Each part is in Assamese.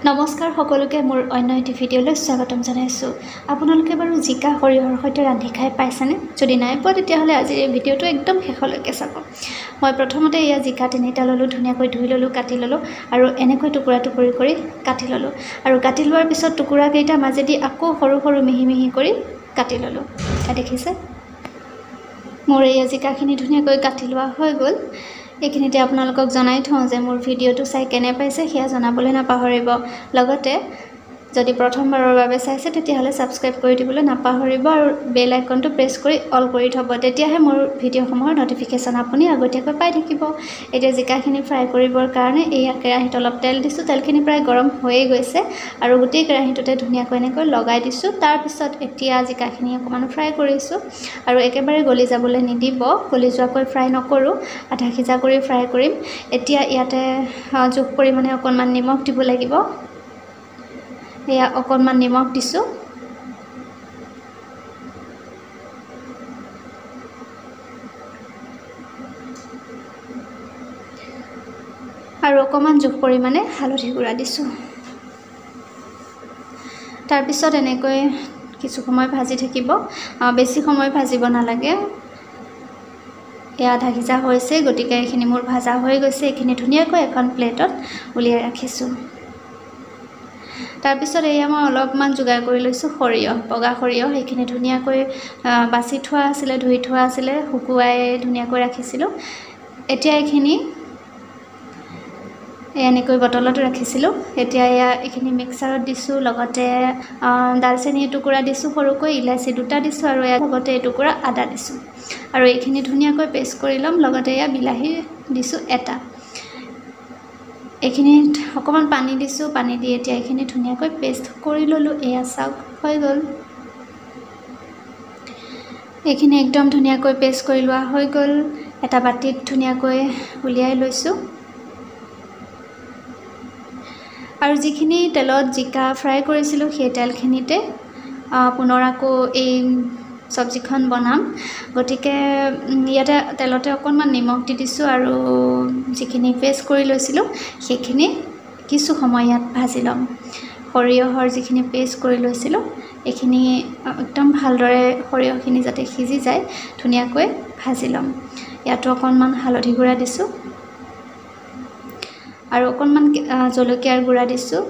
নমস্কাৰ সকলোকে মোৰ অন্য এটি ভিডিঅ'লৈ স্বাগতম জনাইছোঁ। আপোনালোকে বাৰু জিকা সৰিয়হৰ সৈতে ৰান্ধি খাই পাইছেনে? যদি নাই পোৱা তেতিয়াহ'লে আজিৰ এই ভিডিঅ'টো একদম শেষলৈকে চাব। মই প্ৰথমতে এয়া জিকা 3টা ল'লোঁ, ধুনীয়াকৈ ধুই ল'লোঁ, কাটি ল'লোঁ আৰু এনেকৈ টুকুৰা টুকুৰি কৰি কাটি ল'লোঁ। আৰু কাটি লোৱাৰ পিছত টুকুৰাকেইটা মাজেদি আকৌ সৰু সৰু মিহি মিহি কৰি কাটি ল'লোঁ। দেখিছে? মোৰ এয়া জিকাখিনি ধুনীয়াকৈ কাটি লোৱা হৈ গ'ল। এইখিনিতে আপোনালোকক জনাই থওঁ যে মোৰ ভিডিঅ'টো চাই কেনে পাইছে সেয়া জনাবলৈ নাপাহৰিব। লগতে যদি প্ৰথমবাৰৰ বাবে চাইছে তেতিয়াহ'লে ছাবস্ক্ৰাইব কৰি দিবলৈ নাপাহৰিব আৰু বেল আইকনটো প্ৰেছ কৰি অল কৰি থ'ব। তেতিয়াহে মোৰ ভিডিঅ'সমূহৰ নটিফিকেশ্যন আপুনি আগতীয়াকৈ পাই থাকিব। এতিয়া জিকাখিনি ফ্ৰাই কৰিবৰ কাৰণে এয়া কেৰাহীত অলপ তেল দিছোঁ। তেলখিনি প্ৰায় গৰম হৈয়ে গৈছে আৰু গোটেই কেৰাহীটোতে ধুনীয়াকৈ এনেকৈ লগাই দিছোঁ। তাৰপিছত এতিয়া জিকাখিনি অকণমান ফ্ৰাই কৰিছোঁ আৰু একেবাৰে গলি যাবলৈ নিদিব, গলি যোৱাকৈ ফ্ৰাই নকৰোঁ, আধা সিজা কৰি ফ্ৰাই কৰিম। এতিয়া ইয়াতে জোখ পৰিমাণে অকণমান নিমখ দিব লাগিব। এয়া অকণমান নিমখ দিছোঁ। আৰু অকণমান জোখ পৰিমাণে হালধি গুড়া দিছোঁ। তাৰপিছত এনেকৈ কিছু সময় ভাজি থাকিব, বেছি সময় ভাজিব নালাগে। এয়া আধা সিজা হৈছে, গতিকে এইখিনি মোৰ ভাজা হৈ গৈছে। এইখিনি ধুনীয়াকৈ এখন প্লেটত উলিয়াই ৰাখিছোঁ। তাৰপিছত এয়া মই অলপমান যোগাৰ কৰি লৈছোঁ সৰিয়হ, বগা সৰিয়হ। সেইখিনি ধুনীয়াকৈ বাছি থোৱা আছিলে, ধুই থোৱা আছিলে, শুকুৱাই ধুনীয়াকৈ ৰাখিছিলোঁ। এতিয়া এইখিনি এনেকৈ বটলত ৰাখিছিলোঁ। এতিয়া এইখিনি মিক্সাৰত দিছোঁ, লগতে দালচেনি এটুকুৰা দিছোঁ সৰুকৈ, ইলাচি 2টা দিছোঁ আৰু লগতে এটুকুৰা আদা দিছোঁ আৰু এইখিনি ধুনীয়াকৈ পেষ্ট কৰি ল'ম। লগতে বিলাহী দিছোঁ 1টা। এইখিনিত অকণমান পানী দিছোঁ, পানী দি এতিয়া এইখিনি ধুনীয়াকৈ পেষ্ট কৰি ল'লোঁ। এয়া চাওক হৈ গ'ল। এইখিনি একদম ধুনীয়াকৈ পেষ্ট কৰি লোৱা হৈ গ'ল। এটা বাটিত ধুনীয়াকৈ উলিয়াই লৈছোঁ। আৰু যিখিনি তেলত জিকা ফ্ৰাই কৰিছিলোঁ সেই তেলখিনিতে পুনৰ আকৌ এই চব্জিখন বনাম। গতিকে ইয়াতে তেলতে অকণমান নিমখ দি দিছোঁ আৰু যিখিনি পেষ্ট কৰি লৈছিলোঁ সেইখিনি কিছু সময় ইয়াত ভাজি ল'ম। সৰিয়হৰ যিখিনি পেষ্ট কৰি লৈছিলোঁ এইখিনি একদম ভালদৰে সৰিয়হখিনি যাতে সিজি যায় ধুনীয়াকৈ ভাজি ল'ম। ইয়াতো অকণমান হালধি গুড়া দিছোঁ আৰু অকণমান জলকীয়াৰ গুড়া দিছোঁ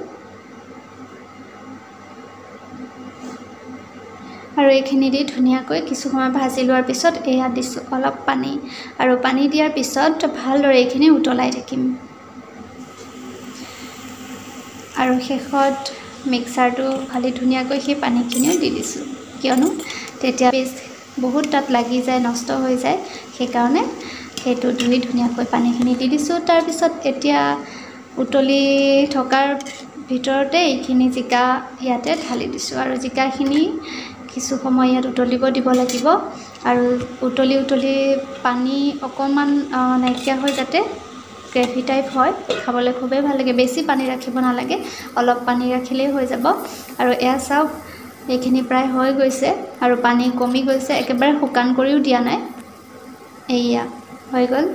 আৰু এইখিনি দি ধুনীয়াকৈ কিছু সময় ভাজি লোৱাৰ পিছত এয়া দিছোঁ অলপ পানী আৰু পানী দিয়াৰ পিছত ভালদৰে এইখিনি উতলাই থাকিম। আৰু শেষত মিক্সাৰটো খালি ধুনীয়াকৈ সেই পানীখিনিও দি দিছোঁ, কিয়নো তেতিয়া পেষ্ট বহুত তাত লাগি যায়, নষ্ট হৈ যায়। সেইকাৰণে সেইটো ধুই ধুনীয়াকৈ পানীখিনি দি দিছোঁ। তাৰপিছত এতিয়া উতলি থকাৰ ভিতৰতে এইখিনি জিকা ইয়াতে ঢালি দিছোঁ আৰু জিকাখিনি কিছু সময় ইয়াত উতলিব দিব লাগিব আৰু উতলি পানী অকণমান নাইকিয়া হৈ যাতে গ্ৰেভি টাইপ হয়, খাবলৈ খুবেই ভাল লাগে। বেছি পানী ৰাখিব নালাগে, অলপ পানী ৰাখিলেই হৈ যাব। আৰু এয়া চাওক এইখিনি প্ৰায় হৈ গৈছে আৰু পানী কমি গৈছে, একেবাৰে শুকান কৰিও দিয়া নাই। এয়া হৈ গ'ল।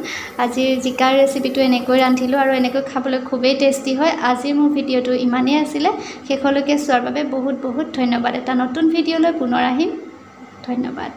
আজিৰ জিকাৰ ৰেচিপিটো এনেকৈ ৰান্ধিলোঁ আৰু এনেকৈ খাবলৈ খুবেই টেষ্টি হয়। আজিৰ মোৰ ভিডিঅ'টো ইমানেই আছিলে। শেষলৈকে চোৱাৰ বাবে বহুত বহুত ধন্যবাদ। এটা নতুন ভিডিঅ'লৈ পুনৰ আহিম। ধন্যবাদ।